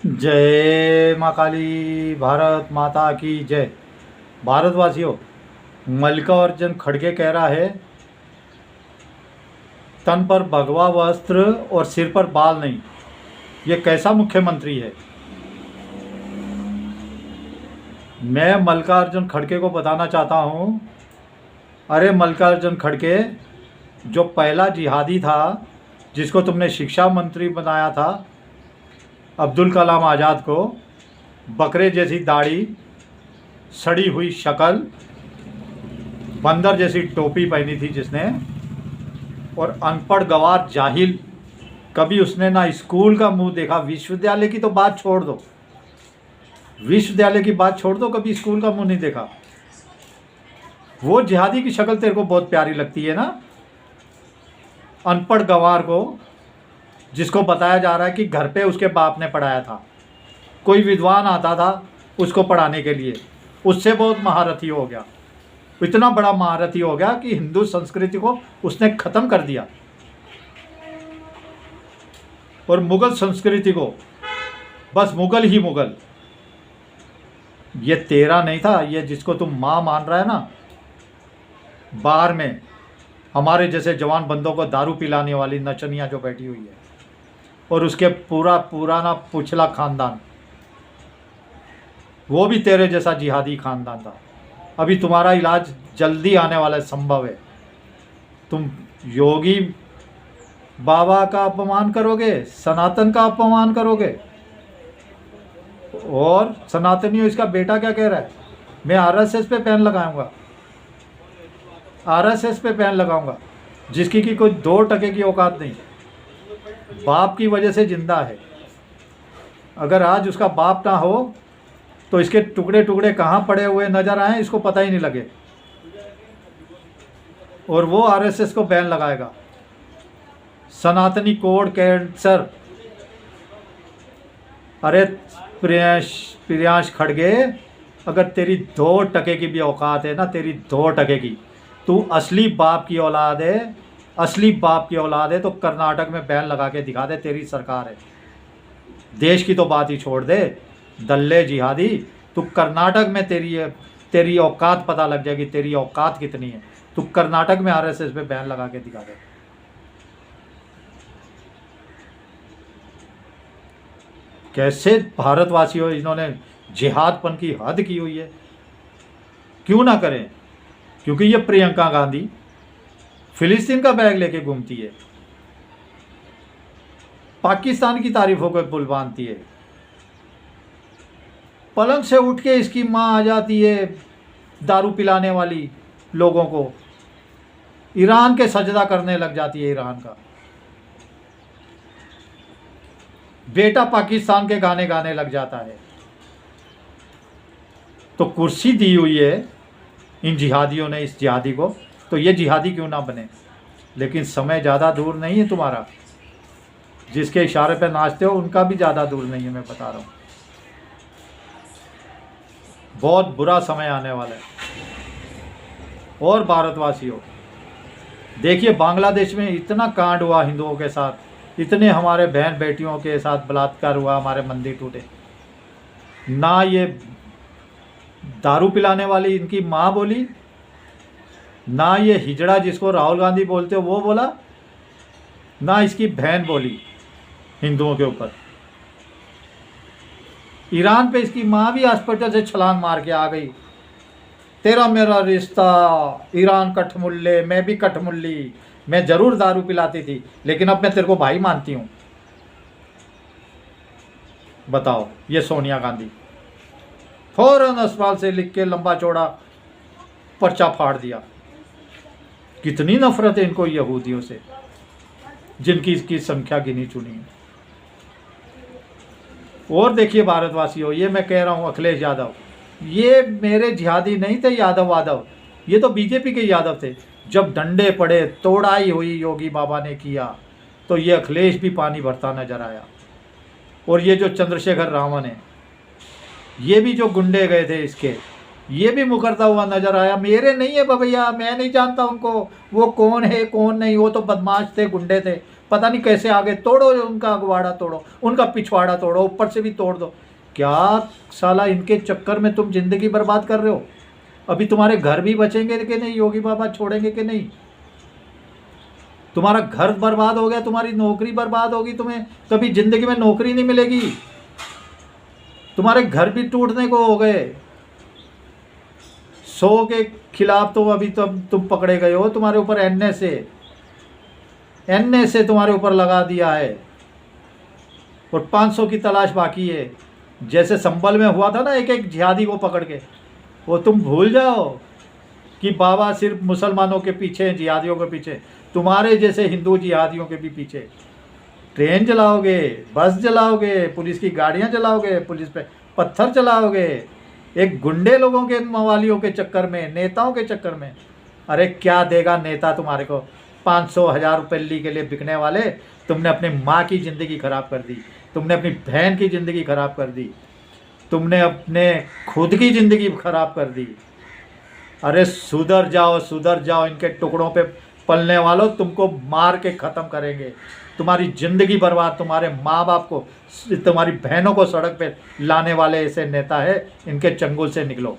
जय माँ काली, भारत माता की जय। भारतवासियों, मल्लिकार्जुन खड़गे कह रहा है, तन पर भगवा वस्त्र और सिर पर बाल नहीं। ये कैसा मुख्यमंत्री है? मैं मल्लिकार्जुन खड़गे को बताना चाहता हूँ, अरे मल्लिकार्जुन खड़गे जो पहला जिहादी था, जिसको तुमने शिक्षा मंत्री बनाया था, अब्दुल कलाम आज़ाद को, बकरे जैसी दाढ़ी, सड़ी हुई शक्ल, बंदर जैसी टोपी पहनी थी जिसने, और अनपढ़ गवार जाहिल, कभी उसने ना स्कूल का मुंह देखा। विश्वविद्यालय की तो बात छोड़ दो, विश्वविद्यालय की बात छोड़ दो, कभी स्कूल का मुंह नहीं देखा। वो जिहादी की शक्ल तेरे को बहुत प्यारी लगती है ना? अनपढ़ गवार को, जिसको बताया जा रहा है कि घर पे उसके बाप ने पढ़ाया था, कोई विद्वान आता था उसको पढ़ाने के लिए, उससे बहुत महारथी हो गया, इतना बड़ा महारथी हो गया कि हिंदू संस्कृति को उसने ख़त्म कर दिया और मुगल संस्कृति को, बस मुगल ही मुगल। ये तेरा नहीं था, ये जिसको तुम माँ मान रहा है ना, बार में हमारे जैसे जवान बंदों को दारू पिलाने वाली नचनिया जो बैठी हुई है, और उसके पुराना पुछला खानदान, वो भी तेरे जैसा जिहादी खानदान था। अभी तुम्हारा इलाज जल्दी आने वाला संभव है। तुम योगी बाबा का अपमान करोगे, सनातन का अपमान करोगे। और सनातनियों, इसका बेटा क्या कह रहा है, मैं आरएसएस पे बैन लगाऊंगा, आरएसएस पे बैन लगाऊंगा, जिसकी की कोई 2% की औकात नहीं, बाप की वजह से जिंदा है। अगर आज उसका बाप ना हो तो इसके टुकड़े टुकड़े कहाँ पड़े हुए नजर आए इसको पता ही नहीं लगे, और वो आरएसएस को बैन लगाएगा। सनातनी कोड कैंसर। अरे प्रियांश खड़गे, अगर तेरी 2% की भी औकात है ना, तेरी 2% की, तू असली बाप की औलाद है, असली बाप की औलाद है, तो कर्नाटक में बैन लगा के दिखा दे, तेरी सरकार है। देश की तो बात ही छोड़ दे, दल्ले जिहादी, तू कर्नाटक में तेरी औकात पता लग जाएगी, तेरी औकात कितनी है। तू कर्नाटक में आरएसएस पे बैन लगा के दिखा दे। कैसे भारतवासियों, इन्होंने जिहादपन की हद की हुई है। क्यों ना करें? क्योंकि ये प्रियंका गांधी फिलिस्तीन का बैग लेके घूमती है, पाकिस्तान की तारीफों को पुल बांधती है, पलंग से उठ के इसकी माँ आ जाती है दारू पिलाने वाली लोगों को, ईरान के सजदा करने लग जाती है। ईरान का बेटा पाकिस्तान के गाने गाने लग जाता है। तो कुर्सी दी हुई है इन जिहादियों ने इस जिहादी को, तो ये जिहादी क्यों ना बने। लेकिन समय ज़्यादा दूर नहीं है तुम्हारा, जिसके इशारे पे नाचते हो उनका भी ज़्यादा दूर नहीं है, मैं बता रहा हूँ। बहुत बुरा समय आने वाला है। और भारतवासियों, देखिए बांग्लादेश में इतना कांड हुआ हिंदुओं के साथ, इतने हमारे बहन बेटियों के साथ बलात्कार हुआ, हमारे मंदिर टूटे, ना ये दारू पिलाने वाली इनकी माँ बोली, ना ये हिजड़ा जिसको राहुल गांधी बोलते हो वो बोला, ना इसकी बहन बोली हिंदुओं के ऊपर। ईरान पे इसकी माँ भी हॉस्पिटल से छलांग मार के आ गई, तेरा मेरा रिश्ता, ईरान कठमुल्ले, मैं भी कठमुल्ली, मैं ज़रूर दारू पिलाती थी लेकिन अब मैं तेरे को भाई मानती हूँ। बताओ, ये सोनिया गांधी फौरन अस्पताल से लिख के लंबा चौड़ा पर्चा फाड़ दिया। कितनी नफरत है इनको यहूदियों से, जिनकी इसकी संख्या गिनी चुनी है। और देखिए भारतवासियों, ये मैं कह रहा हूँ, अखिलेश यादव, ये मेरे जिहादी नहीं थे यादव, ये तो बीजेपी के यादव थे। जब डंडे पड़े, तोड़ाई हुई योगी बाबा ने किया, तो ये अखिलेश भी पानी भरता नजर आया। और ये जो चंद्रशेखर रावण है, ये भी जो गुंडे गए थे इसके, ये भी मुकरता हुआ नजर आया। मेरे नहीं है भैया, मैं नहीं जानता उनको, वो कौन है कौन नहीं, वो तो बदमाश थे, गुंडे थे, पता नहीं कैसे आगे, तोड़ो उनका अगवाड़ा, तोड़ो उनका पिछवाड़ा, तोड़ो ऊपर से भी तोड़ दो। क्या साला इनके चक्कर में तुम जिंदगी बर्बाद कर रहे हो। अभी तुम्हारे घर भी बचेंगे कि नहीं, योगी बाबा छोड़ेंगे कि नहीं। तुम्हारा घर बर्बाद हो गया, तुम्हारी नौकरी बर्बाद होगी, तुम्हें कभी जिंदगी में नौकरी नहीं मिलेगी, तुम्हारे घर भी टूटने को हो गए। 100 के खिलाफ तो अभी तुम पकड़े गए हो, तुम्हारे ऊपर एनए से तुम्हारे ऊपर लगा दिया है, और 500 की तलाश बाकी है। जैसे संभल में हुआ था ना, एक एक जिहादी को पकड़ के, वो तुम भूल जाओ कि बाबा सिर्फ मुसलमानों के पीछे, जिहादियों के पीछे, तुम्हारे जैसे हिंदू जिहादियों के भी पीछे। ट्रेन चलाओगे, बस चलाओगे, पुलिस की गाड़ियां चलाओगे, पुलिस पे पत्थर चलाओगे, एक गुंडे लोगों के, मवालियों के चक्कर में, नेताओं के चक्कर में। अरे क्या देगा नेता तुम्हारे को, 500,000 रुपये ली के लिए बिकने वाले। तुमने अपनी माँ की ज़िंदगी ख़राब कर दी, तुमने अपनी बहन की ज़िंदगी ख़राब कर दी, तुमने अपने खुद की ज़िंदगी ख़राब कर दी। अरे सुधर जाओ, सुधर जाओ, इनके टुकड़ों पे पलने वालों, तुमको मार के ख़त्म करेंगे, तुम्हारी ज़िंदगी बर्बाद, तुम्हारे माँ बाप को, तुम्हारी बहनों को सड़क पे लाने वाले ऐसे नेता है, इनके चंगुल से निकलो।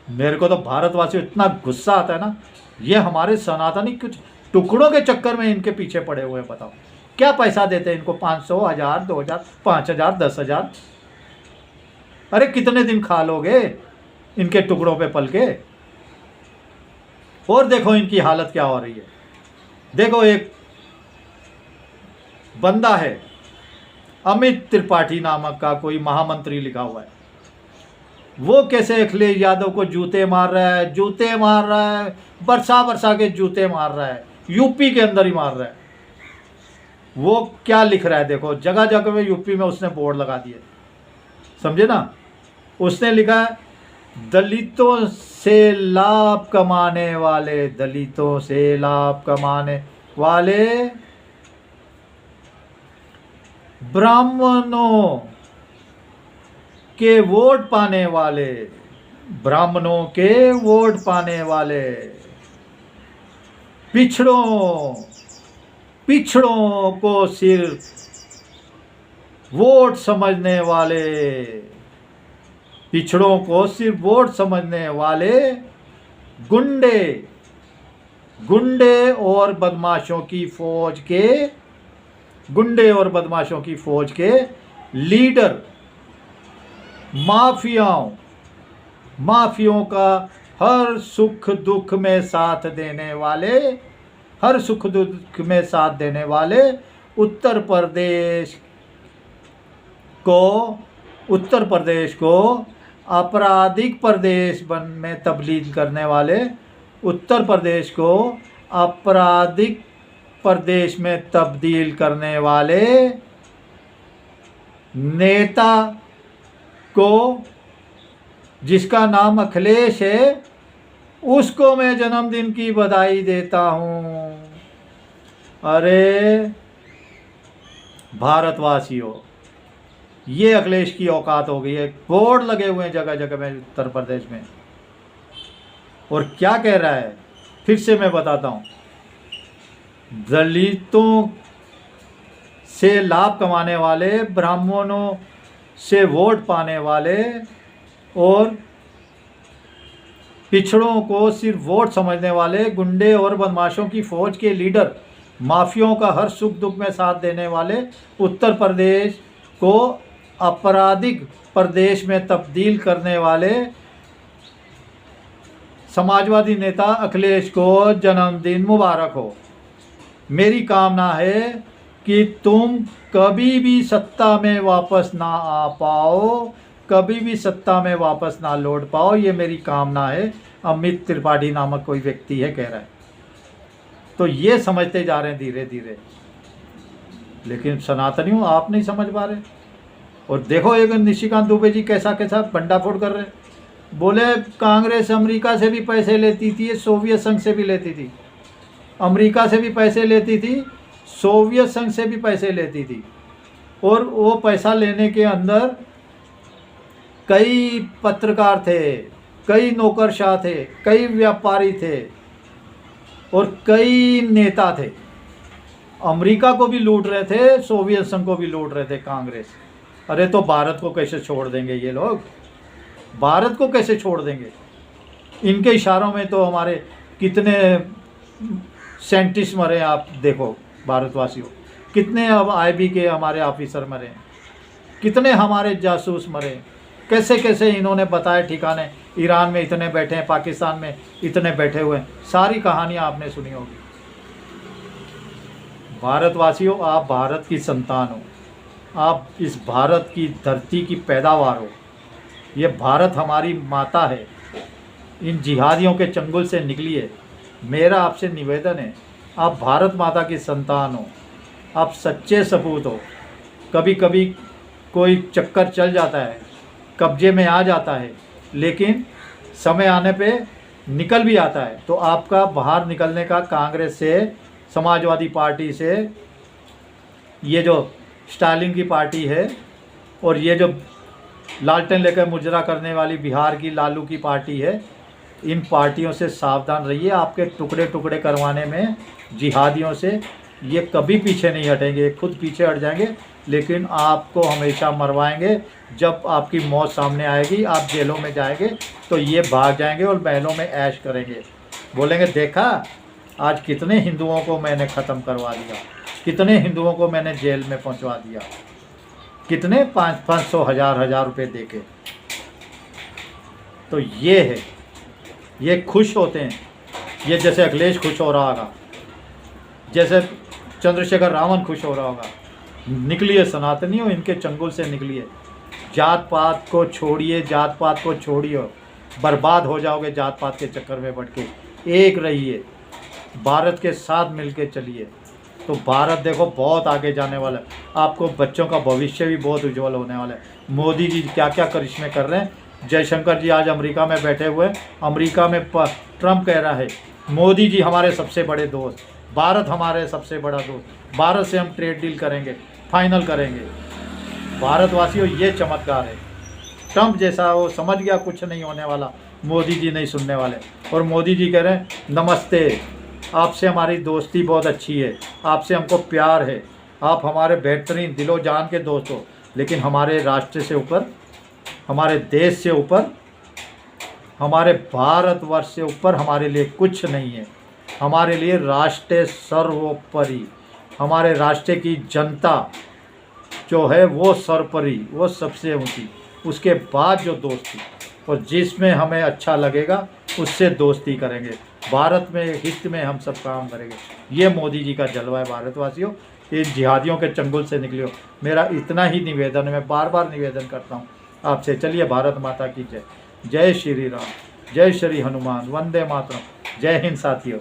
मेरे को तो भारतवासियों इतना गुस्सा आता है ना, ये हमारे सनातनी कुछ टुकड़ों के चक्कर में इनके पीछे पड़े हुए हैं। बताओ क्या पैसा देते हैं इनको, 500, 1000, 2000, 5000, 10,000। अरे कितने दिन खा लोगे इनके टुकड़ों पे पल के। और देखो इनकी हालत क्या हो रही है। देखो एक बंदा है, अमित त्रिपाठी नामक का कोई महामंत्री लिखा हुआ है, वो कैसे अखिलेश यादव को जूते मार रहा है, जूते मार रहा है, बरसा बरसा के जूते मार रहा है, यूपी के अंदर ही मार रहा है। वो क्या लिख रहा है देखो, जगह जगह में यूपी में उसने बोर्ड लगा दिए, समझे ना। उसने लिखा है, दलितों से लाभ कमाने वाले, दलितों से लाभ कमाने वाले ब्राह्मणों के वोट पाने वाले, ब्राह्मणों के वोट पाने वाले, पिछड़ों को सिर्फ वोट समझने वाले, पिछड़ों को सिर्फ वोट समझने वाले गुंडे और बदमाशों की फौज के लीडर, माफियों का हर सुख दुख में साथ देने वाले उत्तर प्रदेश को आपराधिक प्रदेश में तब्दील करने वाले, उत्तर प्रदेश को आपराधिक प्रदेश में तब्दील करने वाले नेता को, जिसका नाम अखिलेश है, उसको मैं जन्मदिन की बधाई देता हूँ। अरे भारतवासियों, ये अखिलेश की औकात हो गई है। बोर्ड लगे हुए हैं जगह जगह में उत्तर प्रदेश में। और क्या कह रहा है, फिर से मैं बताता हूँ, दलितों से लाभ कमाने वाले, ब्राह्मणों से वोट पाने वाले और पिछड़ों को सिर्फ वोट समझने वाले गुंडे और बदमाशों की फौज के लीडर, माफियों का हर सुख दुख में साथ देने वाले, उत्तर प्रदेश को आपराधिक प्रदेश में तब्दील करने वाले समाजवादी नेता अखिलेश को जन्मदिन मुबारक हो। मेरी कामना है कि तुम कभी भी सत्ता में वापस ना आ पाओ, कभी भी सत्ता में वापस ना लौट पाओ, ये मेरी कामना है। अमित त्रिपाठी नामक कोई व्यक्ति है कह रहा है। तो ये समझते जा रहे हैं धीरे धीरे, लेकिन सनातनियों आप नहीं समझ पा रहे। और देखो एक निशिकांत दुबे जी कैसा भंडाफोड़ कर रहे हैं। बोले कांग्रेस अमेरिका से भी पैसे लेती थी, सोवियत संघ से भी लेती थी, अमेरिका से भी पैसे लेती थी, सोवियत संघ से भी पैसे लेती थी। और वो पैसा लेने के अंदर कई पत्रकार थे, कई नौकरशाह थे, कई व्यापारी थे और कई नेता थे। अमेरिका को भी लूट रहे थे, सोवियत संघ को भी लूट रहे थे कांग्रेस। अरे तो भारत को कैसे छोड़ देंगे ये लोग? भारत को कैसे छोड़ देंगे? इनके इशारों में तो हमारे कितने साइंटिस्ट मरे, आप देखो भारतवासियों, कितने अब आईबी के हमारे ऑफिसर मरे, कितने हमारे जासूस मरे, कैसे कैसे इन्होंने बताए ठिकाने, ईरान में इतने बैठे हैं, पाकिस्तान में इतने बैठे हुए हैं, सारी कहानियां आपने सुनी होगी। भारतवासियों, आप भारत की संतान हो, आप इस भारत की धरती की पैदावार हो, ये भारत हमारी माता है। इन जिहादियों के चंगुल से निकलिए, मेरा आपसे निवेदन है। आप भारत माता की संतान हो, आप सच्चे सपूत हो। कभी कभी कोई चक्कर चल जाता है, कब्जे में आ जाता है, लेकिन समय आने पे निकल भी आता है। तो आपका बाहर निकलने का कांग्रेस से, समाजवादी पार्टी से, ये जो स्टालिन की पार्टी है और ये जो लालटेन लेकर मुजरा करने वाली बिहार की लालू की पार्टी है, इन पार्टियों से सावधान रहिए। आपके टुकड़े टुकड़े करवाने में जिहादियों से ये कभी पीछे नहीं हटेंगे, खुद पीछे हट जाएंगे, लेकिन आपको हमेशा मरवाएंगे। जब आपकी मौत सामने आएगी, आप जेलों में जाएंगे, तो ये भाग जाएंगे और महलों में ऐश करेंगे, बोलेंगे देखा आज कितने हिंदुओं को मैंने ख़त्म करवा दिया, कितने हिंदुओं को मैंने जेल में पहुंचवा दिया, कितने 500 1000 रुपये देके। तो ये है, ये खुश होते हैं, ये जैसे अखिलेश खुश हो रहा होगा, जैसे चंद्रशेखर रावण खुश हो रहा होगा। निकलिए सनातनियों, इनके चंगुल से निकलिए। जात पात को छोड़िए, जात पात को छोड़िए, बर्बाद हो जाओगे जात पात के चक्कर में बढ़ के। एक रहिए, भारत के साथ मिलके चलिए, तो भारत देखो बहुत आगे जाने वाला है। आपको बच्चों का भविष्य भी बहुत उज्जवल होने वाला है। मोदी जी क्या क्या करिश्मे कर रहे हैं। जयशंकर जी आज अमेरिका में बैठे हुए हैं, अमेरिका में ट्रम्प कह रहा है मोदी जी हमारे सबसे बड़े दोस्त, भारत हमारे सबसे बड़ा दोस्त, भारत से हम ट्रेड डील करेंगे, फाइनल करेंगे। भारतवासियों, ये चमत्कार है। ट्रम्प जैसा वो समझ गया कुछ नहीं होने वाला, मोदी जी नहीं सुनने वाले। और मोदी जी कह रहे हैं नमस्ते, आपसे हमारी दोस्ती बहुत अच्छी है, आपसे हमको प्यार है, आप हमारे बेहतरीन दिलो जान के दोस्त हो, लेकिन हमारे राष्ट्र से ऊपर, हमारे देश से ऊपर, हमारे भारतवर्ष से ऊपर हमारे लिए कुछ नहीं है। हमारे लिए राष्ट्र सर्वोपरि, हमारे राष्ट्र की जनता जो है वो सर्वोपरि, वो सबसे ऊंची, उसके बाद जो दोस्ती, और जिसमें हमें अच्छा लगेगा उससे दोस्ती करेंगे। भारत में हित में हम सब काम करेंगे। ये मोदी जी का जलवा है। भारतवासियों, इन जिहादियों के चंगुल से निकलियो, मेरा इतना ही निवेदन है। मैं बार बार निवेदन करता हूँ आपसे। चलिए, भारत माता की जय। जय श्री राम, जय श्री हनुमान, वंदे मातरम। जय हिंद साथियों।